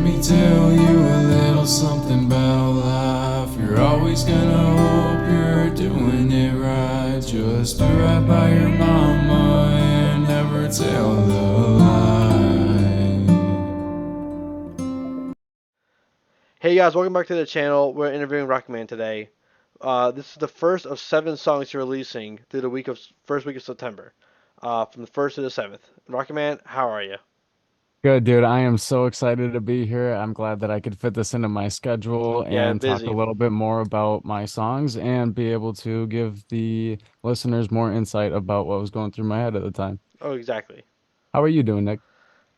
me tell you a little something about life. You're always gonna hope you're doing it right. Just do right by your mama and never tell the lie. Hey guys, welcome back to the channel. We're interviewing Rockman today. This is the first of 7 songs you're releasing through the first week of September, from the 1st to the 7th. Rockman, how are you? Good, dude. I am so excited to be here. I'm glad that I could fit this into my schedule Yeah, and talk a busy. little bit more about my songs and be able to give the listeners more insight about what was going through my head at the time. Oh, exactly. How are you doing, Nick?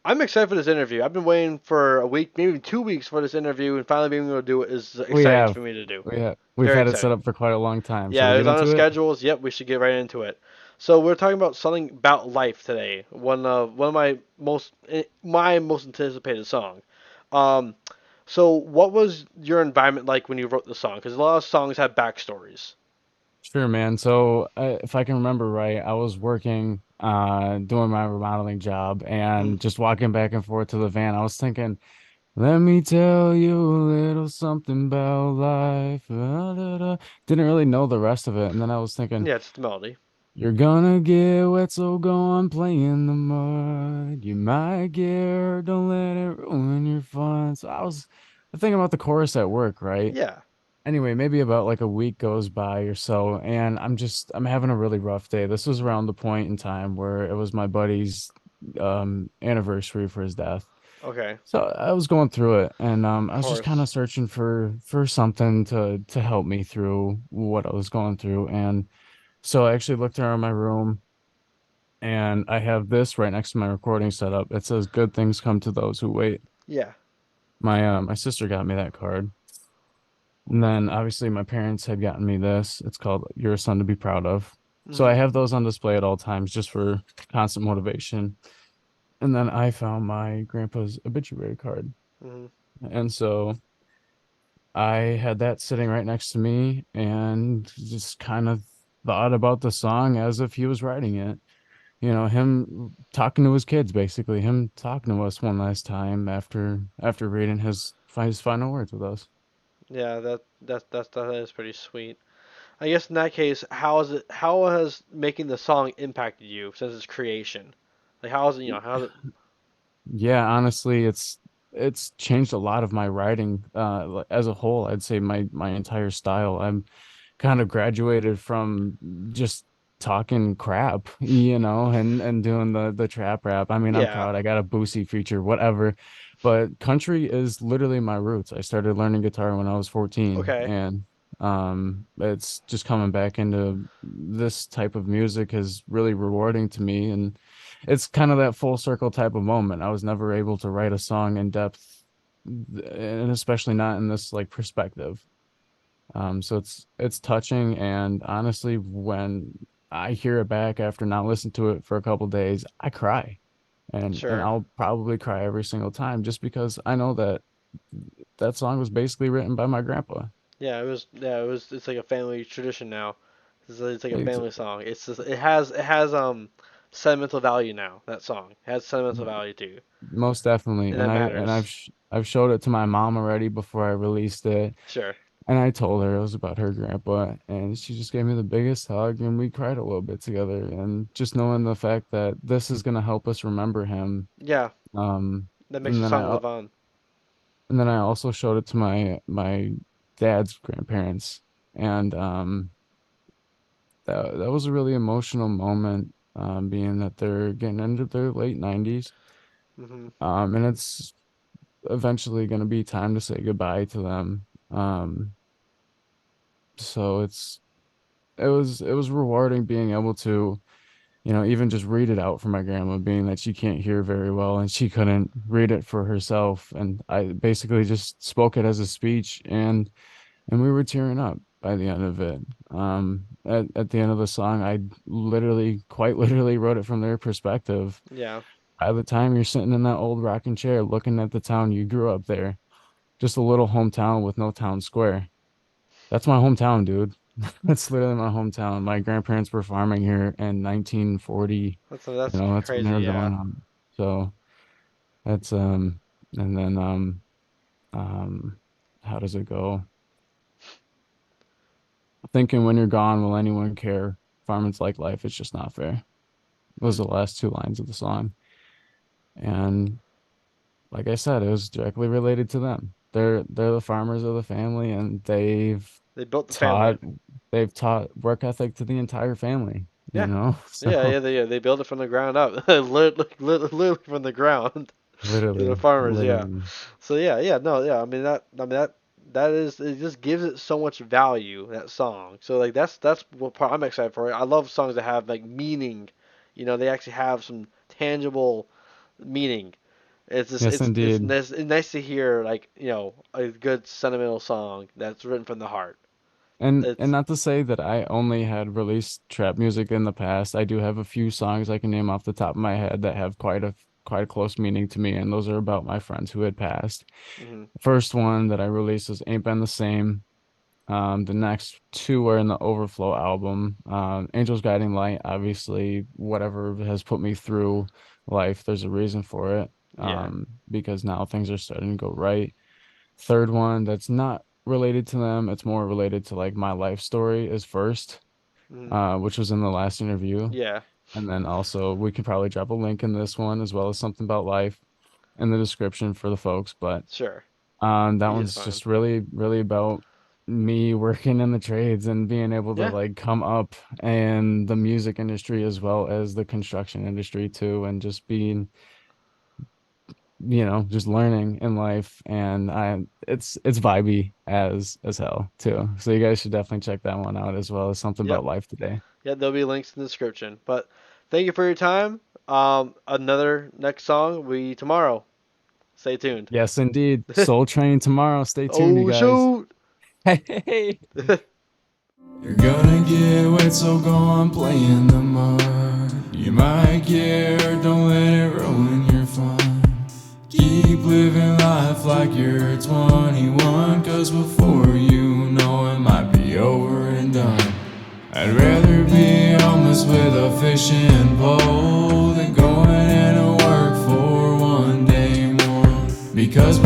I'm excited for this interview. I've been waiting for a week, maybe 2 weeks for this interview, and finally being able to do it is We exciting have for me to do. we've Very had it set exciting. up for quite a long time. Should Yeah, we it get was on the into it? schedules. Yep, we should get right into it. So we're talking about something about life today. One of my most anticipated song. Um, so what was your environment like when you wrote the song? Because a lot of songs have backstories. Sure, man. So, if I can remember right, I was working doing my remodeling job Mm, and just walking back and forth to the van. I was thinking, let me tell you a little something about life. Didn't really know the rest of it. And then I was thinking, yeah, it's the melody. you're gonna get wet, so go on play in the mud. You might get hurt, don't let it ruin your fun. So I was thinking about the chorus at work, right? Yeah. Anyway, maybe about like a week goes by or so, and I'm having a really rough day. This was around the point in time where it was my buddy's anniversary for his death. Okay. So I was going through it, and Of I was just kind course. of searching for something to help me through what I was going through. And so I actually looked around my room, and I have this right next to my recording setup. It says, "Good things come to those who wait." Yeah. My sister got me that card, and then obviously my parents had gotten me this. It's called "You're a Son to Be Proud of." So I Mhm. have those on display at all times just for constant motivation. And then I found my grandpa's obituary card, Mhm. and so I had that sitting right next to me and just kind of thought about the song as if he was writing it. You know, him talking to his kids, basically, him talking to us one last time after reading his final words with us. Yeah, that is pretty sweet. I guess in that case, how has making the song impacted you since its creation? Like how is it, how's it Yeah, honestly, it's changed a lot of my writing as a whole. I'd say my entire style. I'm kind of graduated from just talking crap, and doing the trap rap. I mean, I'm Yeah. proud. I got a Boosie feature, whatever. But country is literally my roots. I started learning guitar when I was 14, Okay. and it's just coming back into this type of music is really rewarding to me, and it's kind of that full circle type of moment. I was never able to write a song in depth, and especially not in this like perspective. So it's touching, and honestly, when I hear it back after not listening to it for a couple days, I cry, and Sure. I'll probably cry every single time just because I know that that song was basically written by my grandpa. It's like a family tradition now. It's like a Ex- family song. It's just, it has sentimental value now. That song it has sentimental value too, Most definitely, and that matters. I've showed it to my mom already before I released it. Sure. And I told her it was about her grandpa, and she just gave me the biggest hug, and we cried a little bit together. And just knowing the fact that this is gonna help us remember him, Yeah, um, that makes and the then song live on. I also showed it to my dad's grandparents, and that was a really emotional moment, being that they're getting into their late 90s, Hmm. and it's eventually gonna be time to say goodbye to them. So it was rewarding being able to, even just read it out for my grandma, being that she can't hear very well and she couldn't read it for herself. And I basically just spoke it as a speech, and we were tearing up by the end of it. At the end of the song, I quite literally wrote it from their perspective. Yeah. By the time you're sitting in that old rocking chair looking at the town you grew up there, just a little hometown with no town square. That's my hometown, dude. That's literally my hometown. My grandparents were farming here in 1940. That's That's when they crazy. were Yeah. going on. So that's and then um, how does it go? Thinking when you're gone, will anyone care? Farmers like life, it's just not fair. Those Hmm. are the last two lines of the song. And like I said, it was directly related to them. They're the farmers of the family, and They built the family. taught they've taught work ethic to the entire family, you Yeah. know? Yeah, So yeah, they built it from the ground up, literally from the ground. The literally, farmers, yeah. literally. So yeah, yeah, no, yeah. I mean that is it just gives it so much value, that song. So like that's what part I'm excited for. I love songs that have like meaning. They actually have some tangible meaning. It's just Yes, it's indeed. nice to hear like a good sentimental song that's written from the heart. And It's not to say that I only had released trap music in the past. I do have a few songs I can name off the top of my head that have quite a close meaning to me, and those are about my friends who had passed. mhm, The first one that I released was Ain't Been the Same. The next two are in the Overflow album. Angel's Guiding Light, obviously, whatever has put me through life, there's a reason for it. yeah, Because now things are starting to go right. Third one that's not related to them, it's more related to like my life story is First, mhm, which was in the last interview. yeah, And then also we can probably drop a link in this one as well as Something About Life in the description for the folks. But sure, that easy to one's find. just really about me working in the trades and being able to Yeah, like come up in the music industry as well as the construction industry too, and just being, just learning in life. And it's vibey as hell too. So you guys should definitely check that one out as well as Something yep, About Life today. yeah. There'll be links in the description. But thank you for your time. Another next song will be tomorrow. Stay tuned. Yes, indeed. Soul Train tomorrow. Stay tuned, you Oh guys. shoot! Hey. You're gonna get wet, so go on, play in the mud. You might get hurt, don't let it ruin your fun. Keep living life like you're 21, 'cause before you know it might be over and done. I'd rather be homeless with a fishing pole than going into work for one day more. Because